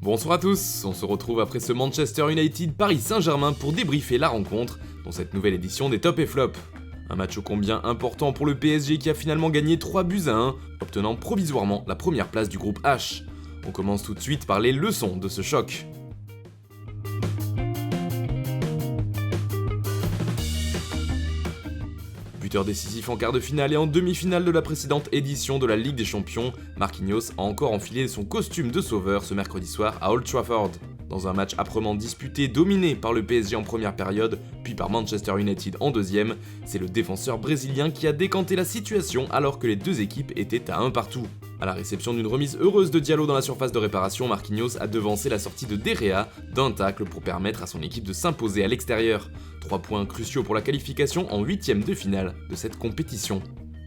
Bonsoir à tous, on se retrouve après ce Manchester United Paris Saint-Germain pour débriefer la rencontre dans cette nouvelle édition des Top et Flop. Un match ô combien important pour le PSG qui a finalement gagné 3-1, obtenant provisoirement la première place du groupe H. On commence tout de suite par les leçons de ce choc. Buteur décisif en quart de finale et en demi-finale de la précédente édition de la Ligue des Champions, Marquinhos a encore enfilé son costume de sauveur ce mercredi soir à Old Trafford. Dans un match âprement disputé, dominé par le PSG en première période, puis par Manchester United en deuxième, c'est le défenseur brésilien qui a décanté la situation alors que les deux équipes étaient à un partout. À la réception d'une remise heureuse de Diallo dans la surface de réparation, Marquinhos a devancé la sortie de De Gea d'un tacle pour permettre à son équipe de s'imposer à l'extérieur. 3 points cruciaux pour la qualification en 8ème de finale de cette compétition.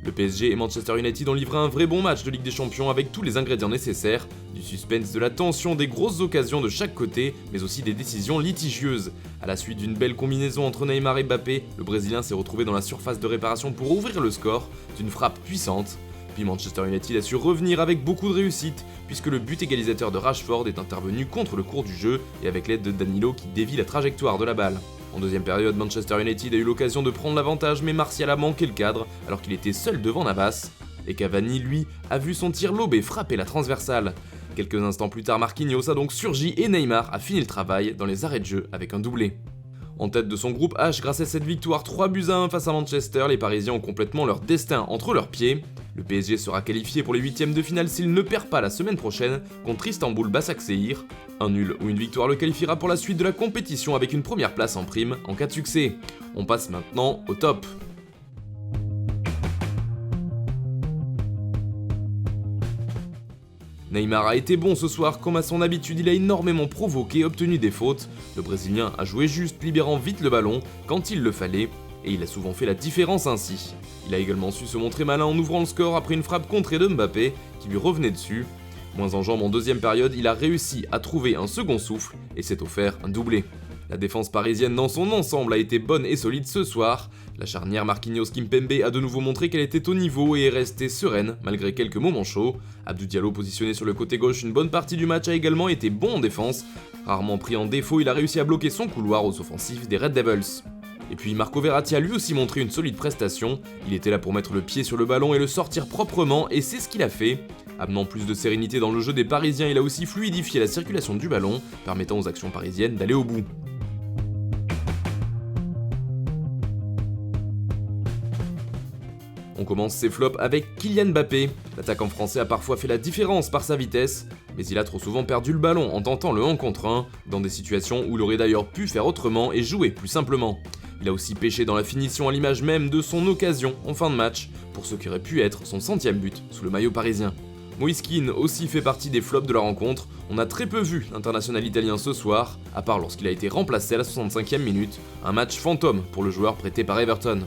Le PSG et Manchester United ont livré un vrai bon match de Ligue des Champions avec tous les ingrédients nécessaires, du suspense, de la tension, des grosses occasions de chaque côté, mais aussi des décisions litigieuses. À la suite d'une belle combinaison entre Neymar et Mbappé, le Brésilien s'est retrouvé dans la surface de réparation pour ouvrir le score d'une frappe puissante. Puis Manchester United a su revenir avec beaucoup de réussite, puisque le but égalisateur de Rashford est intervenu contre le cours du jeu et avec l'aide de Danilo qui dévie la trajectoire de la balle. En deuxième période, Manchester United a eu l'occasion de prendre l'avantage, mais Martial a manqué le cadre alors qu'il était seul devant Navas. Et Cavani, lui, a vu son tir lobé frapper la transversale. Quelques instants plus tard, Marquinhos a donc surgi et Neymar a fini le travail dans les arrêts de jeu avec un doublé. En tête de son groupe H, grâce à cette victoire 3-1 face à Manchester, les Parisiens ont complètement leur destin entre leurs pieds. Le PSG sera qualifié pour les 8ème de finale s'il ne perd pas la semaine prochaine contre Istanbul Başakşehir. Un nul ou une victoire le qualifiera pour la suite de la compétition avec une première place en prime en cas de succès. On passe maintenant au top. Neymar a été bon ce soir, comme à son habitude, il a énormément provoqué et obtenu des fautes. Le Brésilien a joué juste, libérant vite le ballon quand il le fallait, et il a souvent fait la différence ainsi. Il a également su se montrer malin en ouvrant le score après une frappe contrée de Mbappé qui lui revenait dessus. Moins en jambes en deuxième période, il a réussi à trouver un second souffle et s'est offert un doublé. La défense parisienne dans son ensemble a été bonne et solide ce soir. La charnière Marquinhos-Kimpembe a de nouveau montré qu'elle était au niveau et est restée sereine malgré quelques moments chauds. Abdou Diallo, positionné sur le côté gauche une bonne partie du match, a également été bon en défense. Rarement pris en défaut, il a réussi à bloquer son couloir aux offensifs des Red Devils. Et puis Marco Verratti a lui aussi montré une solide prestation. Il était là pour mettre le pied sur le ballon et le sortir proprement, et c'est ce qu'il a fait. Amenant plus de sérénité dans le jeu des Parisiens, il a aussi fluidifié la circulation du ballon, permettant aux actions parisiennes d'aller au bout. On commence ses flops avec Kylian Mbappé. L'attaquant français a parfois fait la différence par sa vitesse, mais il a trop souvent perdu le ballon en tentant le 1 contre 1, dans des situations où il aurait d'ailleurs pu faire autrement et jouer plus simplement. Il a aussi péché dans la finition à l'image même de son occasion en fin de match, pour ce qui aurait pu être son 100e but sous le maillot parisien. Moïse Kean aussi fait partie des flops de la rencontre. On a très peu vu l'international italien ce soir, à part lorsqu'il a été remplacé à la 65e minute, un match fantôme pour le joueur prêté par Everton.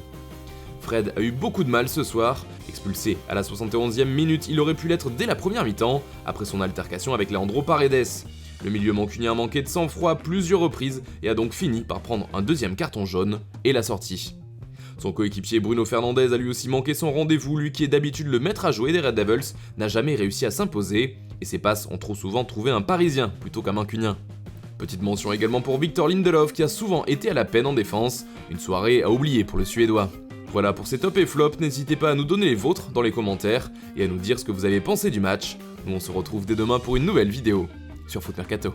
Fred a eu beaucoup de mal ce soir. Expulsé à la 71e minute, il aurait pu l'être dès la première mi-temps, après son altercation avec Leandro Paredes. Le milieu mancunien a manqué de sang-froid à plusieurs reprises et a donc fini par prendre un deuxième carton jaune et la sortie. Son coéquipier Bruno Fernandes a lui aussi manqué son rendez-vous, lui qui est d'habitude le maître à jouer des Red Devils, n'a jamais réussi à s'imposer, et ses passes ont trop souvent trouvé un Parisien plutôt qu'un Mancunien. Petite mention également pour Victor Lindelof qui a souvent été à la peine en défense, une soirée à oublier pour le Suédois. Voilà pour ces top et flops, n'hésitez pas à nous donner les vôtres dans les commentaires et à nous dire ce que vous avez pensé du match. Nous on se retrouve dès demain pour une nouvelle vidéo sur Foot Mercato.